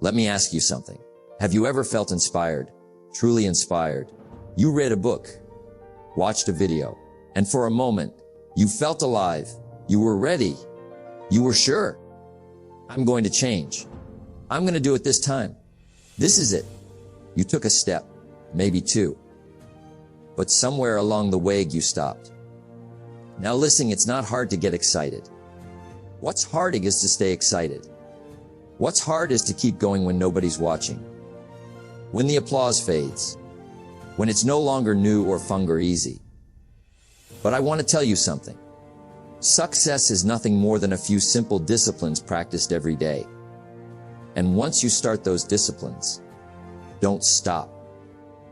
Let me ask you something. Have you ever felt inspired, truly inspired? You read a book, watched a video, and for a moment, you felt alive. You were ready. You were sure. I'm going to change. I'm going to do it this time. This is it. You took a step, maybe two. But somewhere along the way, you stopped. Now listen, it's not hard to get excited. What's hard is to stay excited. What's hard is to keep going when nobody's watching. When the applause fades. When it's no longer new or fun or easy. But I want to tell you something. Success is nothing more than a few simple disciplines practiced every day. And once you start those disciplines, don't stop.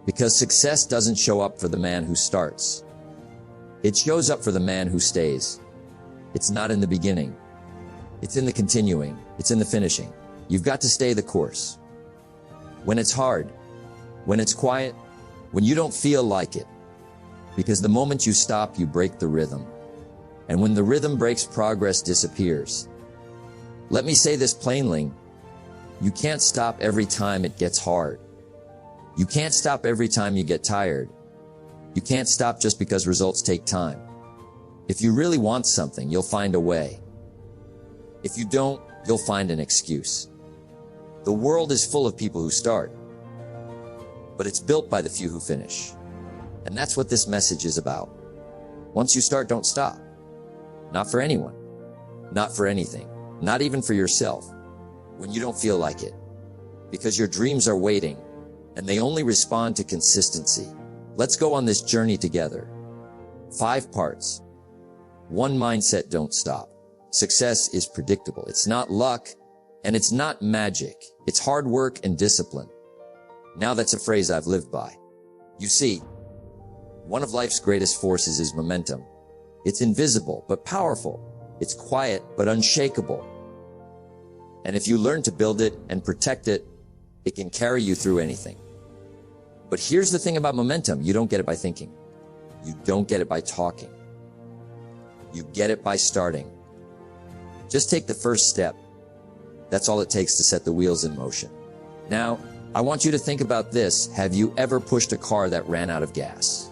Because success doesn't show up for the man who starts. It shows up for the man who stays. It's not in the beginning. It's in the continuing. It's in the finishing. You've got to stay the course. When it's hard, when it's quiet, when you don't feel like it. Because the moment you stop, you break the rhythm. And when the rhythm breaks, progress disappears. Let me say this plainly. You can't stop every time it gets hard. You can't stop every time you get tired. You can't stop just because results take time. If you really want something, you'll find a way. If you don't, you'll find an excuse. The world is full of people who start, but it's built by the few who finish. And that's what this message is about. Once you start, don't stop. Not for anyone. Not for anything. Not even for yourself. When you don't feel like it. Because your dreams are waiting, and they only respond to consistency. Let's go on this journey together. 5 parts. 1 mindset, don't stop. Success is predictable. It's not luck, and it's not magic. It's hard work and discipline. Now that's a phrase I've lived by. You see, one of life's greatest forces is momentum. It's invisible, but powerful. It's quiet, but unshakable. And if you learn to build it and protect it, it can carry you through anything. But here's the thing about momentum. You don't get it by thinking. You don't get it by talking. You get it by starting. Just take the first step. That's all it takes to set the wheels in motion. Now, I want you to think about this. Have you ever pushed a car that ran out of gas?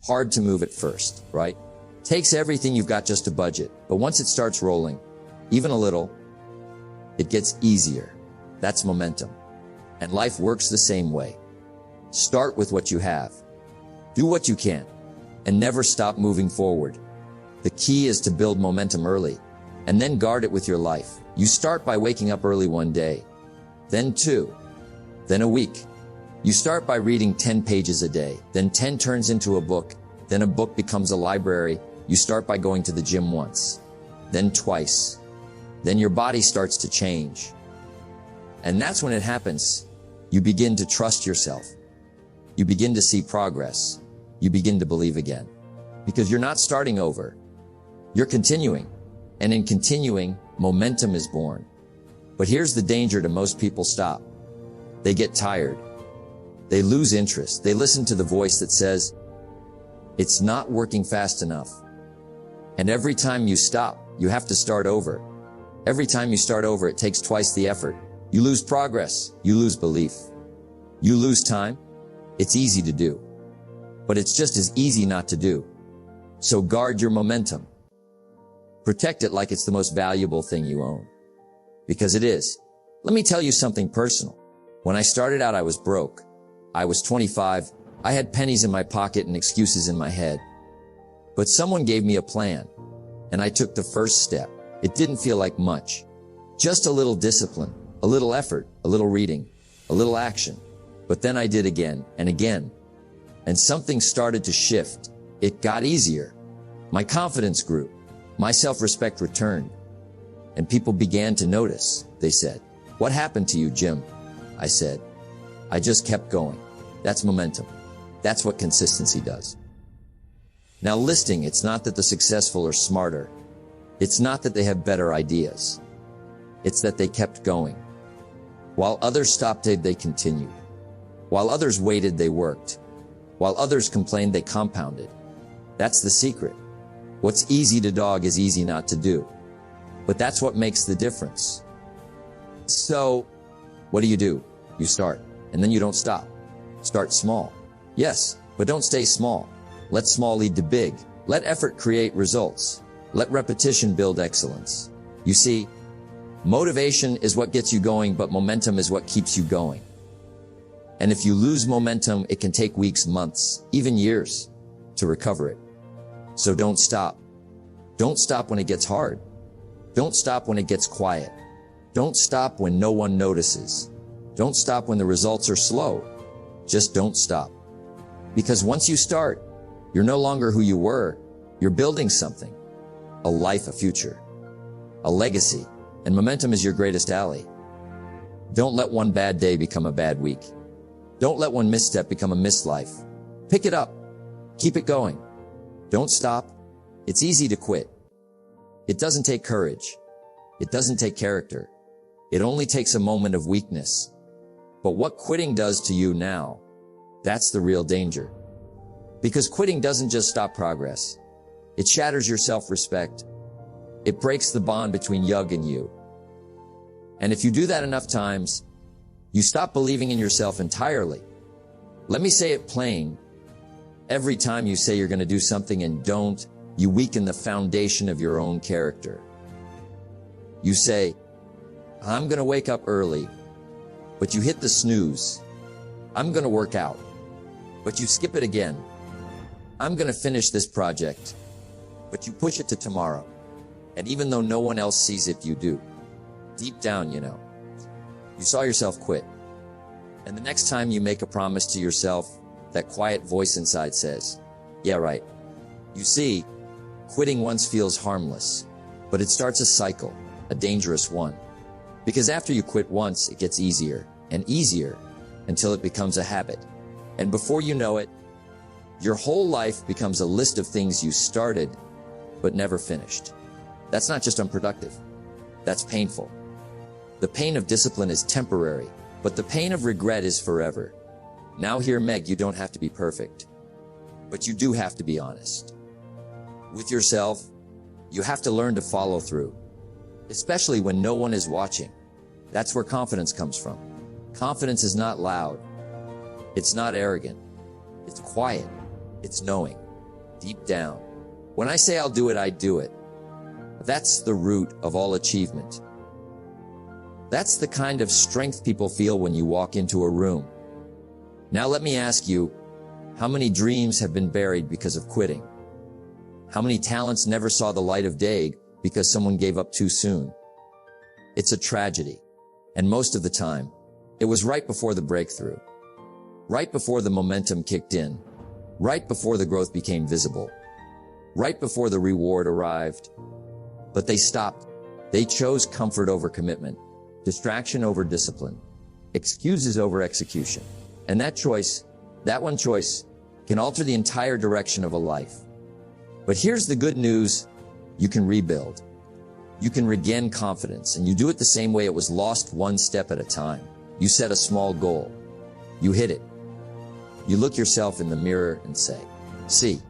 Hard to move at first, right? Takes everything you've got just to budget. But once it starts rolling, even a little, it gets easier. That's momentum. And life works the same way. Start with what you have. Do what you can. And never stop moving forward. The key is to build momentum early. And then guard it with your life. You start by waking up early one day. Then 2. Then a week. You start by reading 10 pages a day. Then 10 turns into a book. Then a book becomes a library. You start by going to the gym once. Then twice. Then your body starts to change. And that's when it happens. You begin to trust yourself. You begin to see progress. You begin to believe again. Because you're not starting over. You're continuing. And in continuing, momentum is born. But here's the danger to most people: stop. They get tired. They lose interest. They listen to the voice that says, it's not working fast enough. And every time you stop, you have to start over. Every time you start over, it takes twice the effort. You lose progress. You lose belief. You lose time. It's easy to do. But it's just as easy not to do. So guard your momentum. Protect it like it's the most valuable thing you own. Because it is. Let me tell you something personal. When I started out, I was broke. I was 25. I had pennies in my pocket and excuses in my head. But someone gave me a plan, and I took the first step. It didn't feel like much. Just a little discipline, a little effort, a little reading, a little action. But then I did again and again. And something started to shift. It got easier. My confidence grew. My self-respect returned. And people began to notice. They said, "What happened to you, Jim?" I said, "I just kept going." That's momentum. That's what consistency does. Now listening, it's not that the successful are smarter. It's not that they have better ideas. It's that they kept going. While others stopped, they continued. While others waited, they worked. While others complained, they compounded. That's the secret. What's easy to dog is easy not to do. But that's what makes the difference. So, what do? You start, and then you don't stop. Start small. Yes, but don't stay small. Let small lead to big. Let effort create results. Let repetition build excellence. You see, motivation is what gets you going, but momentum is what keeps you going. And if you lose momentum, it can take weeks, months, even years to recover it. So don't stop. Don't stop when it gets hard. Don't stop when it gets quiet. Don't stop when no one notices. Don't stop when the results are slow. Just don't stop. Because once you start, you're no longer who you were. You're building something. A life, a future, a legacy, and momentum is your greatest ally. Don't let one bad day become a bad week. Don't let one misstep become a missed life. Pick it up. Keep it going. Don't stop. It's easy to quit. It doesn't take courage. It doesn't take character. It only takes a moment of weakness. But what quitting does to you now, that's the real danger. Because quitting doesn't just stop progress. It shatters your self-respect. It breaks the bond between you and you. And if you do that enough times, you stop believing in yourself entirely. Let me say it plain. Every time you say you're going to do something and don't, you weaken the foundation of your own character. You say, I'm going to wake up early, but you hit the snooze. I'm going to work out, but you skip it again. I'm going to finish this project, but you push it to tomorrow. And even though no one else sees it, you do. Deep down, you know. You saw yourself quit. And the next time you make a promise to yourself, that quiet voice inside says, yeah, right. You see, quitting once feels harmless, but it starts a cycle, a dangerous one. Because after you quit once, it gets easier and easier until it becomes a habit. And before you know it, your whole life becomes a list of things you started but never finished. That's not just unproductive. That's painful. The pain of discipline is temporary, but the pain of regret is forever. Now here, Meg, you don't have to be perfect, but you do have to be honest. With yourself, you have to learn to follow through, especially when no one is watching. That's where confidence comes from. Confidence is not loud. It's not arrogant. It's quiet. It's knowing. Deep down. When I say I'll do it, I do it. That's the root of all achievement. That's the kind of strength people feel when you walk into a room. Now let me ask you, how many dreams have been buried because of quitting? How many talents never saw the light of day because someone gave up too soon? It's a tragedy. And most of the time, it was right before the breakthrough. Right before the momentum kicked in. Right before the growth became visible. Right before the reward arrived. But they stopped. They chose comfort over commitment. Distraction over discipline. Excuses over execution. And that choice, that one choice, can alter the entire direction of a life. But here's the good news. You can rebuild. You can regain confidence, and you do it the same way it was lost, one step at a time. You set a small goal. You hit it. You look yourself in the mirror and say, see,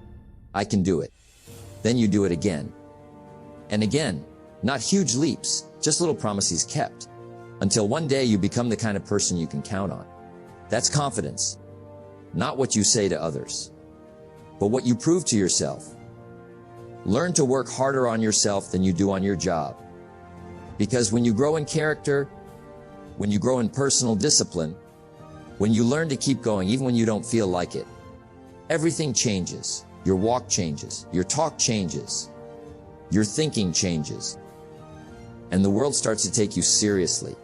I can do it. Then you do it again. And again, not huge leaps, just little promises kept, until one day you become the kind of person you can count on. That's confidence. Not what you say to others, but what you prove to yourself. Learn to work harder on yourself than you do on your job. Because when you grow in character, when you grow in personal discipline, when you learn to keep going even when you don't feel like it, everything changes. Your walk changes. Your talk changes. Your thinking changes. And the world starts to take you seriously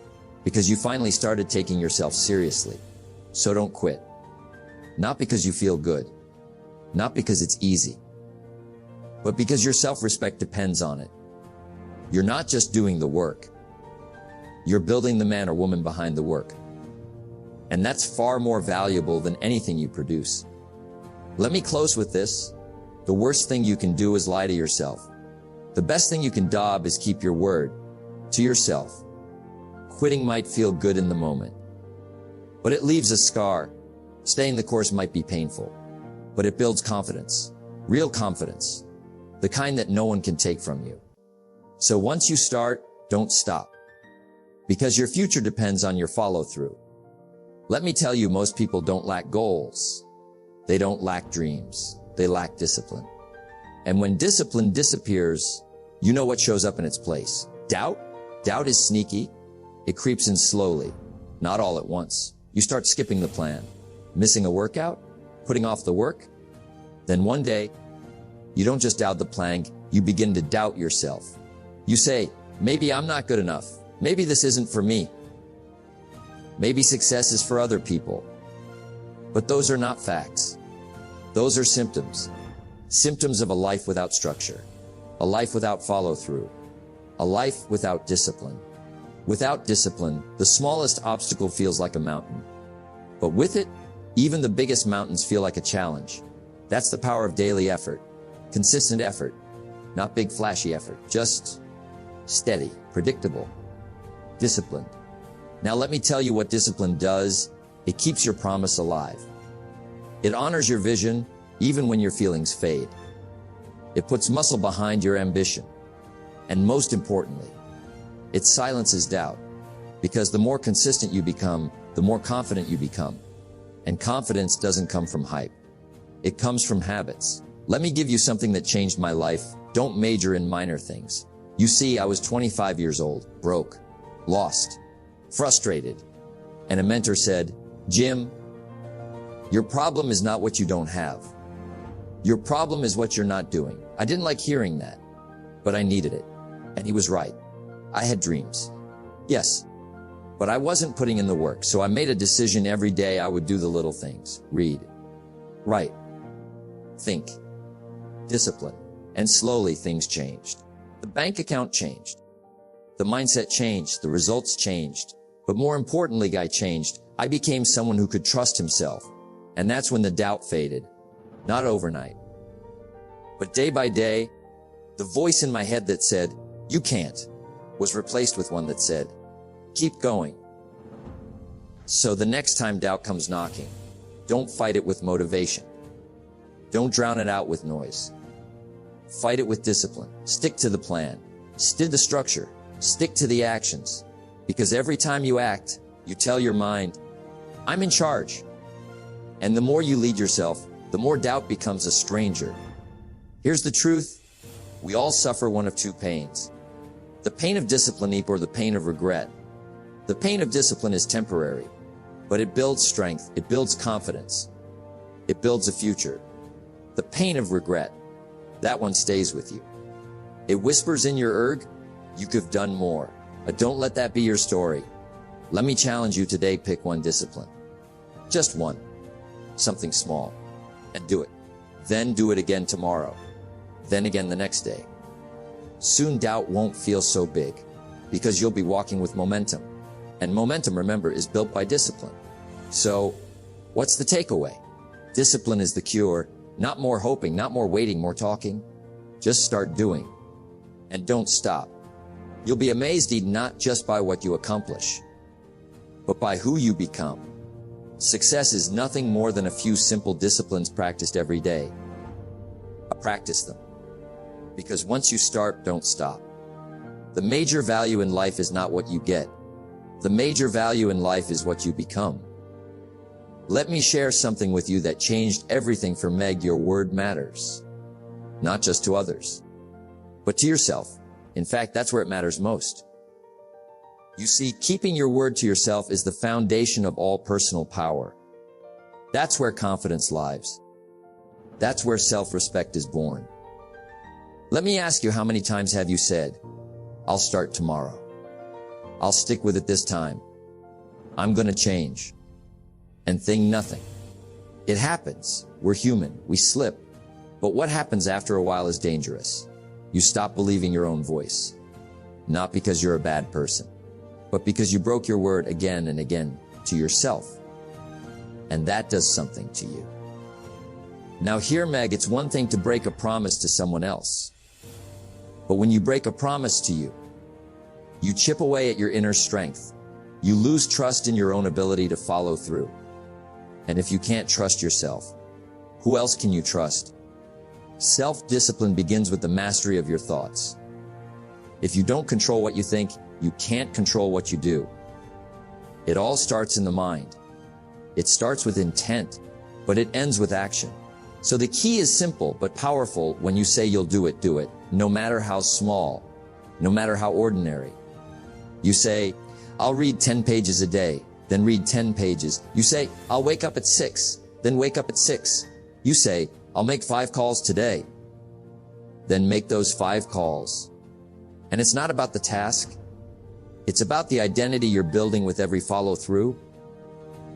because you finally started taking yourself seriously. So don't quit. Not because you feel good. Not because it's easy. But because your self-respect depends on it. You're not just doing the work. You're building the man or woman behind the work. And that's far more valuable than anything you produce. Let me close with this. The worst thing you can do is lie to yourself. The best thing you can do is keep your word to yourself. Quitting might feel good in the moment, but it leaves a scar. Staying the course might be painful, but it builds confidence, real confidence, the kind that no one can take from you. So once you start, don't stop. Because your future depends on your follow-through. Let me tell you, most people don't lack goals. They don't lack dreams. They lack discipline. And when discipline disappears, you know what shows up in its place. Doubt? Doubt is sneaky. It creeps in slowly, not all at once. You start skipping the plan, missing a workout, putting off the work. Then one day, you don't just doubt the plan, you begin to doubt yourself. You say, maybe I'm not good enough. Maybe this isn't for me. Maybe success is for other people. But those are not facts. Those are symptoms. Symptoms of a life without structure. A life without follow-through. A life without discipline. Without discipline, the smallest obstacle feels like a mountain. But with it, even the biggest mountains feel like a challenge. That's the power of daily effort. Consistent effort. Not big flashy effort. Just steady, predictable, disciplined. Now let me tell you what discipline does. It keeps your promise alive. It honors your vision even when your feelings fade. It puts muscle behind your ambition. And most importantly, it silences doubt. Because the more consistent you become, the more confident you become. And confidence doesn't come from hype. It comes from habits. Let me give you something that changed my life. Don't major in minor things. You see, I was 25 years old, broke, lost, frustrated. And a mentor said, Jim, your problem is not what you don't have. Your problem is what you're not doing. I didn't like hearing that, but I needed it. And he was right. I had dreams. Yes, but I wasn't putting in the work, so I made a decision every day I would do the little things. Read, write, think, discipline. And slowly things changed. The bank account changed. The mindset changed. The results changed. But more importantly, I changed. I became someone who could trust himself. And that's when the doubt faded. Not overnight. But day by day, the voice in my head that said, you can't, was replaced with one that said, keep going. So the next time doubt comes knocking, don't fight it with motivation. Don't drown it out with noise. Fight it with discipline. Stick to the plan. Stick to the structure. Stick to the actions. Because every time you act, you tell your mind, I'm in charge. And the more you lead yourself, the more doubt becomes a stranger. Here's the truth. We all suffer one of two pains. The pain of discipline or the pain of regret. The pain of discipline is temporary, but it builds strength. It builds confidence. It builds a future. The pain of regret, that one stays with you. It whispers in your erg, you could have done more. But don't let that be your story. Let me challenge you today, pick one discipline. Just one. Something small. And do it. Then do it again tomorrow. Then again the next day. Soon doubt won't feel so big, because you'll be walking with momentum. And momentum, remember, is built by discipline. So, what's the takeaway? Discipline is the cure. Not more hoping, not more waiting, more talking. Just start doing. And don't stop. You'll be amazed not just by what you accomplish, but by who you become. Success is nothing more than a few simple disciplines practiced every day. Practice them. Because once you start, don't stop. The major value in life is not what you get. The major value in life is what you become. Let me share something with you that changed everything for Meg. Your word matters. Not just to others, but to yourself. In fact, that's where it matters most. You see, keeping your word to yourself is the foundation of all personal power. That's where confidence lies. That's where self-respect is born. Let me ask you, how many times have you said, I'll start tomorrow. I'll stick with it this time. I'm gonna change. And think nothing. It happens. We're human. We slip. But what happens after a while is dangerous. You stop believing your own voice. Not because you're a bad person, but because you broke your word again and again to yourself. And that does something to you. Now here, Meg, it's one thing to break a promise to someone else. But when you break a promise to you, you chip away at your inner strength. You lose trust in your own ability to follow through. And if you can't trust yourself, who else can you trust? Self-discipline begins with the mastery of your thoughts. If you don't control what you think, You can't control what you do. It all starts in the mind. It starts with intent, but it ends with action. So the key is simple but powerful. When you say you'll do it, no matter how small, no matter how ordinary. You say, I'll read 10 pages a day, then read 10 pages. You say, I'll wake up at 6, then wake up at 6. You say, I'll make 5 calls today, then make those 5 calls. And it's not about the task. It's about the identity you're building with every follow-through.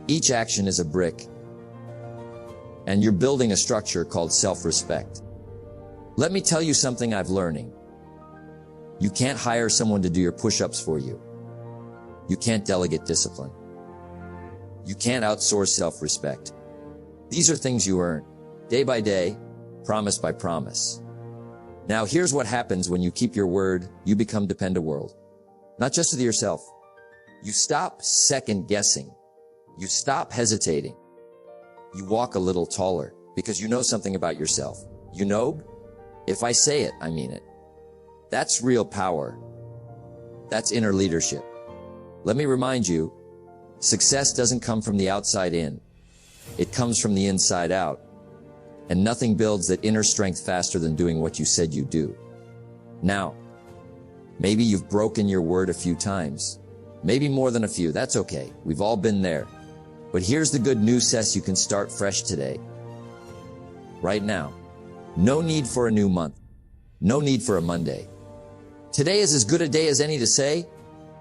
Each action is a brick, and you're building a structure called self-respect. Let me tell you something I've learning. You can't hire someone to do your push-ups for you. You can't delegate discipline. You can't outsource self-respect. These are things you earn, day by day, promise by promise. Now here's what happens when you keep your word. You become dependable. Not just with yourself. You stop second-guessing. You stop hesitating. You walk a little taller because you know something about yourself. You know, if I say it, I mean it. That's real power. That's inner leadership. Let me remind you, success doesn't come from the outside in. It comes from the inside out. And nothing builds that inner strength faster than doing what you said you'd do. Now, maybe you've broken your word a few times. Maybe more than a few. That's okay. We've all been there. But here's the good news, says you can start fresh today. Right now. No need for a new month. No need for a Monday. Today is as good a day as any to say,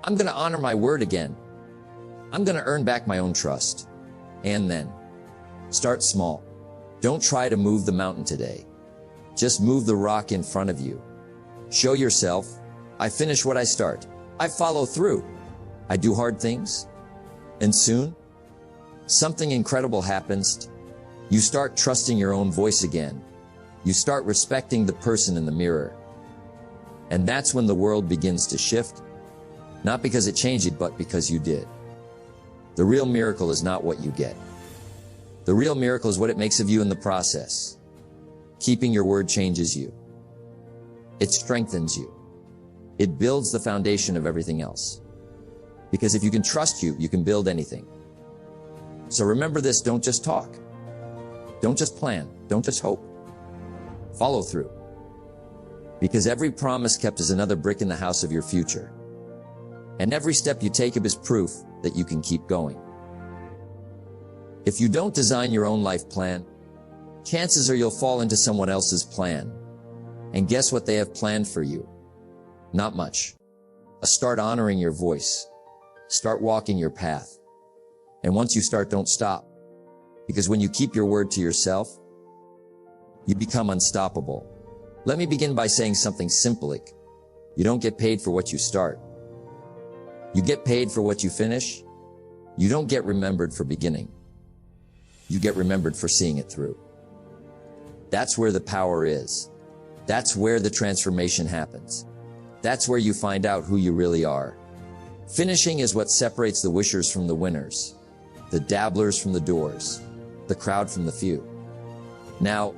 I'm going to honor my word again. I'm going to earn back my own trust. And then, start small. Don't try to move the mountain today. Just move the rock in front of you. Show yourself, I finish what I start. I follow through. I do hard things. And soon, something incredible happens. You start trusting your own voice again. You start respecting the person in the mirror. And that's when the world begins to shift. Not because it changed it, but because you did. The real miracle is not what you get. The real miracle is what it makes of you in the process. Keeping your word changes you. It strengthens you. It builds the foundation of everything else. Because if you can trust you, you can build anything. So remember this, don't just talk. Don't just plan. Don't just hope. Follow through. Because every promise kept is another brick in the house of your future. And every step you take is proof that you can keep going. If you don't design your own life plan, chances are you'll fall into someone else's plan. And guess what they have planned for you? Not much. Start honoring your voice. Start walking your path. And once you start, don't stop. Because when you keep your word to yourself, you become unstoppable. Let me begin by saying something simple. You don't get paid for what you start. You get paid for what you finish. You don't get remembered for beginning. You get remembered for seeing it through. That's where the power is. That's where the transformation happens. That's where you find out who you really are. Finishing is what separates the wishers from the winners, the dabblers from the doers, the crowd from the few. Now,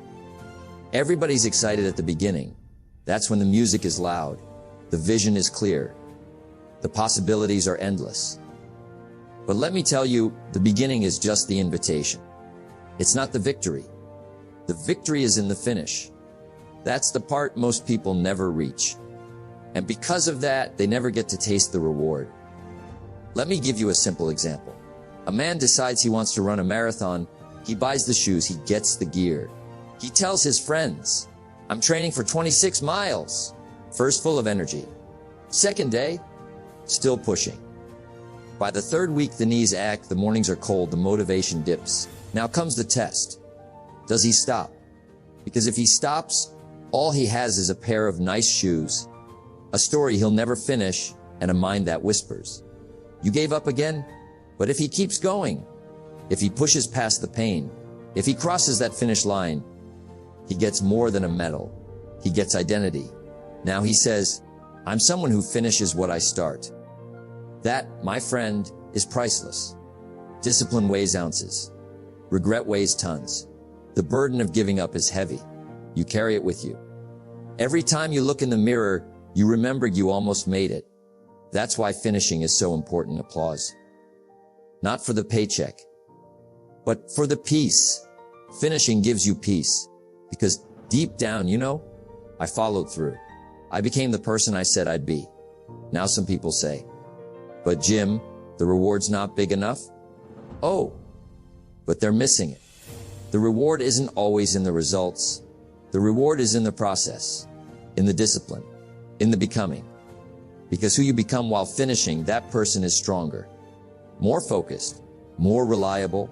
everybody's excited at the beginning. That's when the music is loud, the vision is clear, the possibilities are endless. But let me tell you, the beginning is just the invitation. It's not the victory. The victory is in the finish. That's the part most people never reach. And because of that, they never get to taste the reward. Let me give you a simple example. A man decides he wants to run a marathon. He buys the shoes, he gets the gear. He tells his friends, I'm training for 26 miles. First, full of energy. Second day, still pushing. By the third week, the knees ache, the mornings are cold, the motivation dips. Now comes the test. Does he stop? Because if he stops, all he has is a pair of nice shoes, a story he'll never finish, and a mind that whispers. You gave up again? But if he keeps going, if he pushes past the pain, if he crosses that finish line, he gets more than a medal. He gets identity. Now he says, I'm someone who finishes what I start. That, my friend, is priceless. Discipline weighs ounces. Regret weighs tons. The burden of giving up is heavy. You carry it with you. Every time you look in the mirror, you remember you almost made it. That's why finishing is so important. Applause. Not for the paycheck, but for the peace. Finishing gives you peace. Because deep down, I followed through. I became the person I said I'd be. Now some people say, but Jim, the reward's not big enough? Oh, but they're missing it. The reward isn't always in the results. The reward is in the process, in the discipline, in the becoming. Because who you become while finishing, that person is stronger, more focused, more reliable,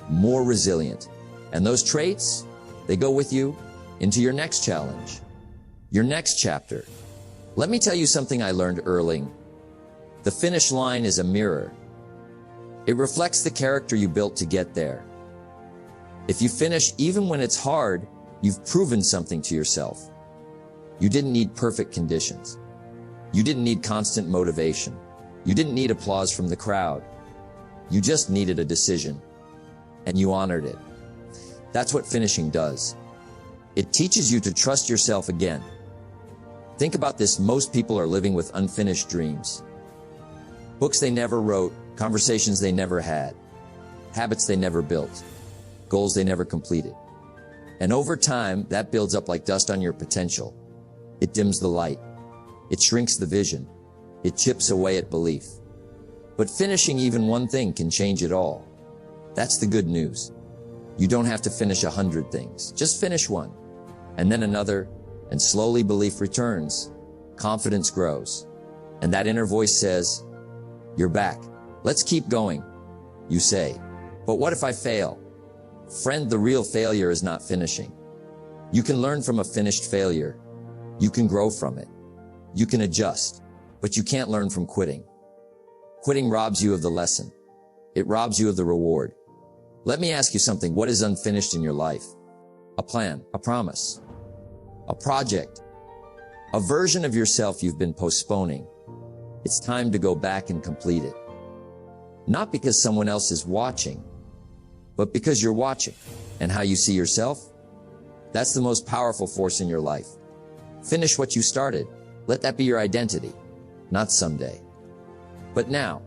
more resilient. And those traits, they go with you into your next challenge, your next chapter. Let me tell you something I learned early. The finish line is a mirror. It reflects the character you built to get there. If you finish even when it's hard, you've proven something to yourself. You didn't need perfect conditions. You didn't need constant motivation. You didn't need applause from the crowd. You just needed a decision, and you honored it. That's what finishing does. It teaches you to trust yourself again. Think about this. Most people are living with unfinished dreams. Books they never wrote, conversations they never had, habits they never built, goals they never completed. And over time, that builds up like dust on your potential. It dims the light. It shrinks the vision. It chips away at belief. But finishing even one thing can change it all. That's the good news. You don't have to finish 100 things. Just finish one, and then another, and slowly belief returns. Confidence grows. And that inner voice says, you're back. Let's keep going. You say, but what if I fail? Friend, the real failure is not finishing. You can learn from a finished failure. You can grow from it. You can adjust, but you can't learn from quitting. Quitting robs you of the lesson. It robs you of the reward. Let me ask you something. What is unfinished in your life? A plan, a promise, a project, a version of yourself you've been postponing. It's time to go back and complete it. Not because someone else is watching, but because you're watching. And how you see yourself? That's the most powerful force in your life. Finish what you started. Let that be your identity, not someday. But now,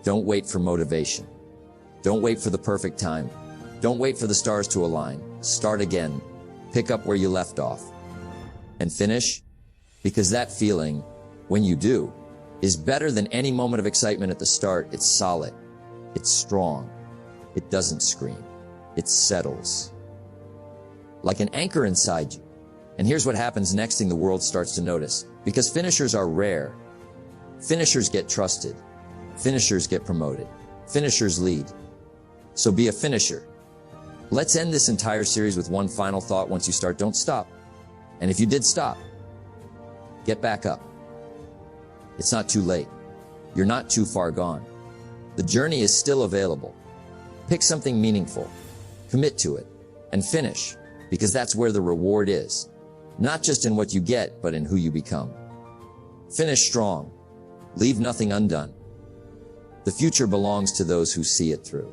don't wait for motivation. Don't wait for the perfect time. Don't wait for the stars to align. Start again. Pick up where you left off. And finish, because that feeling, when you do, is better than any moment of excitement at the start. It's solid. It's strong. It doesn't scream. It settles. Like an anchor inside you. And here's what happens next thing the world starts to notice. Because finishers are rare. Finishers get trusted. Finishers get promoted. Finishers lead. So be a finisher. Let's end this entire series with one final thought. Once you start, don't stop. And if you did stop, get back up. It's not too late. You're not too far gone. The journey is still available. Pick something meaningful, commit to it, and finish, because that's where the reward is. Not just in what you get, but in who you become. Finish strong. Leave nothing undone. The future belongs to those who see it through.